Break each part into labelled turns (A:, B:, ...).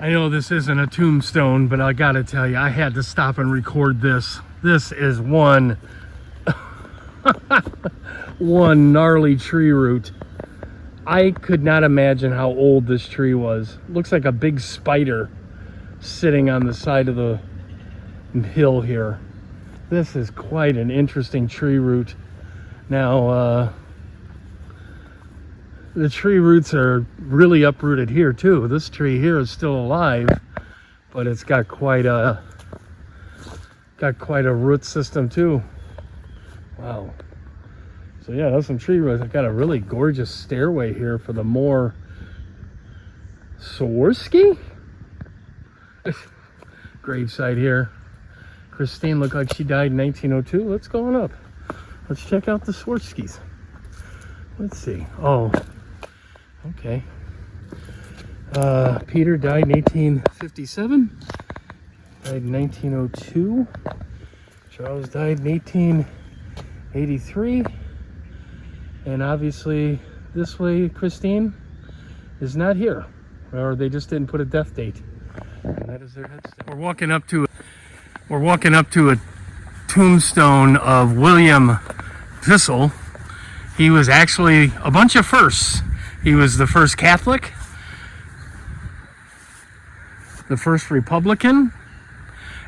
A: I know this isn't a tombstone, but I gotta tell you, I had to stop and record this. This is one gnarly tree root. I could not imagine how old this tree was. Looks like a big spider sitting on the side of the hill here. This is quite an interesting tree root. Now, the tree roots are really uprooted here too. This tree here is still alive, but it's got quite a root system too. Wow. So yeah, that's some tree roots. I've got a really gorgeous stairway here for the more Swarovski gravesite here. Christine looked like she died in 1902. Let's go on up. Let's check out the Swarskis. Let's see. Oh, okay. Peter died in 1857. Died in 1902. Charles died in 1883. And obviously, this way, Christine is not here, or they just didn't put a death date. And that is their headstone. We're walking up to a tombstone of William Thistle. He was actually a bunch of firsts. He was the first Catholic, the first Republican,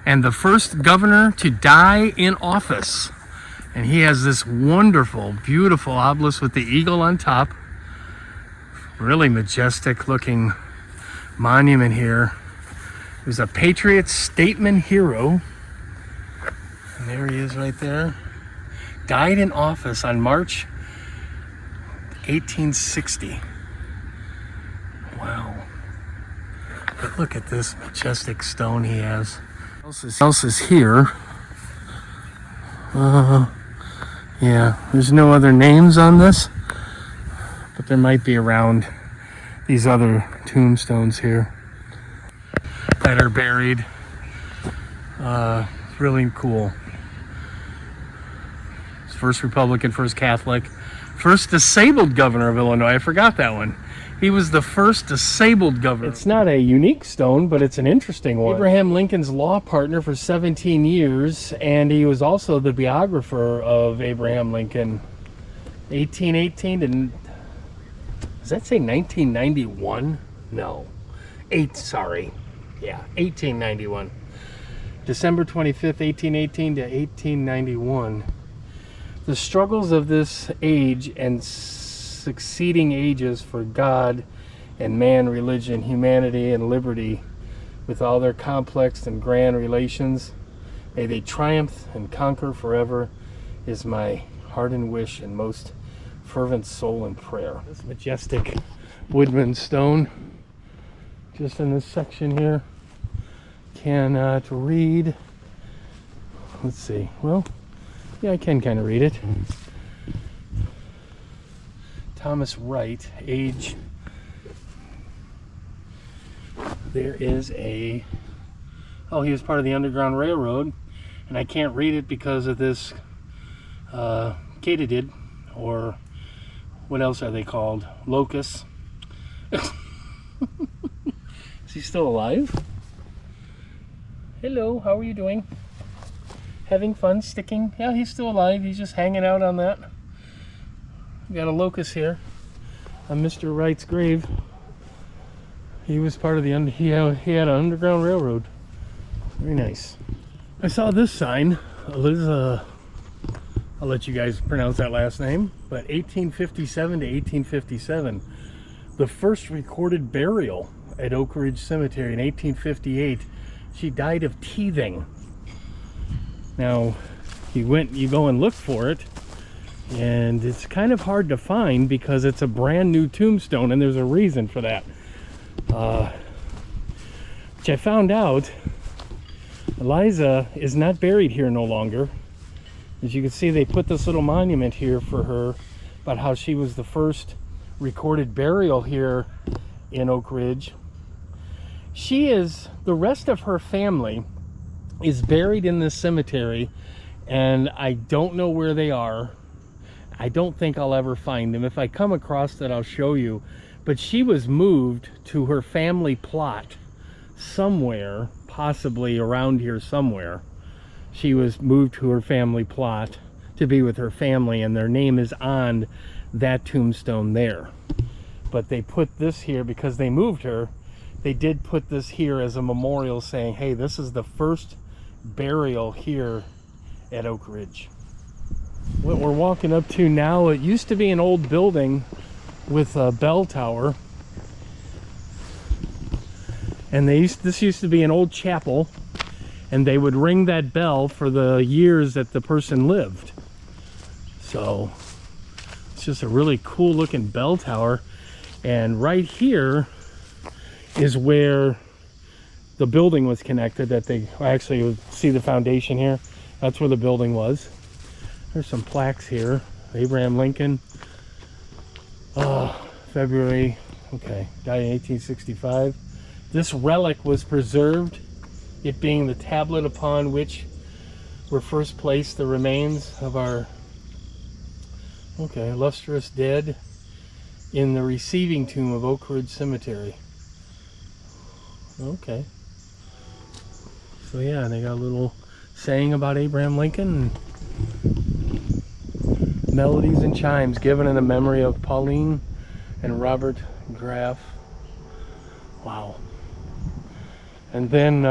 A: and the first governor to die in office. And he has this wonderful, beautiful obelisk with the eagle on top. Really majestic looking monument here. He was a patriot, statesman, hero. And there he is right there. Died in office on March 1860. Wow. But look at this majestic stone he has. What else is here? Yeah, there's no other names on this, but there might be around these other tombstones here that are buried. Really cool. First Republican, first Catholic, first disabled governor of Illinois. I forgot that one. He was the first disabled governor. It's not a unique stone, but it's an interesting one. Abraham Lincoln's law partner for 17 years, and he was also the biographer of Abraham Lincoln. 1818 to, does that say 1991? No. 1891. December 25th, 1818 to 1891. The struggles of this age and succeeding ages for God and man, religion, humanity, and liberty, with all their complex and grand relations, may they triumph and conquer forever, is my ardent wish and most fervent soul and prayer. This majestic woodman stone, just in this section here, cannot read. Let's see. Well, yeah, I can kind of read it. Thomas Wright, age. There is a, oh, he was part of the Underground Railroad, and I can't read it because of this katydid, or what else are they called? Locusts. Is he still alive? Hello, how are you doing? Having fun sticking? Yeah, he's still alive. He's just hanging out on that. We got a locust here on Mr. Wright's grave. He was part of the he had an Underground Railroad. Very nice. I saw this sign. I'll let you guys pronounce that last name. But 1857 to 1857, the first recorded burial at Oak Ridge Cemetery in 1858. She died of teething. Now, you go and look for it, and it's kind of hard to find because it's a brand new tombstone, and there's a reason for that. Which I found out, Eliza is not buried here no longer. As you can see, they put this little monument here for her about how she was the first recorded burial here in Oak Ridge. The rest of her family is buried in this cemetery, and I don't know where they are. I don't think I'll ever find them. If I come across that, I'll show you. But she was moved to her family plot somewhere, possibly around here somewhere, she was moved to her family plot to be with her family, and their name is on that tombstone there. But they put this here because they moved her. They did put this here as a memorial saying, hey, this is the first burial here at Oak Ridge. What we're walking up to now, it used to be an old building with a bell tower. And this used to be an old chapel, and they would ring that bell for the years that the person lived. So it's just a really cool looking bell tower. And right here is where the building was connected, that they actually would see the foundation here. That's where the building was. There's some plaques here. Abraham Lincoln, February, okay, died in 1865. This relic was preserved, it being the tablet upon which were first placed the remains of our illustrious dead in the receiving tomb of Oak Ridge Cemetery. Okay. So yeah, they got a little saying about Abraham Lincoln, and melodies and chimes given in the memory of Pauline and Robert Graff. Wow. And then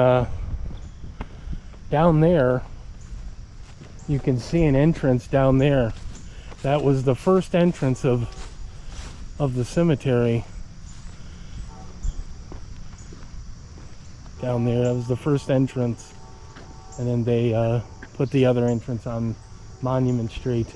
A: down there, you can see an entrance down there. That was the first entrance of the cemetery. Down there, that was the first entrance. And then they put the other entrance on Monument Street.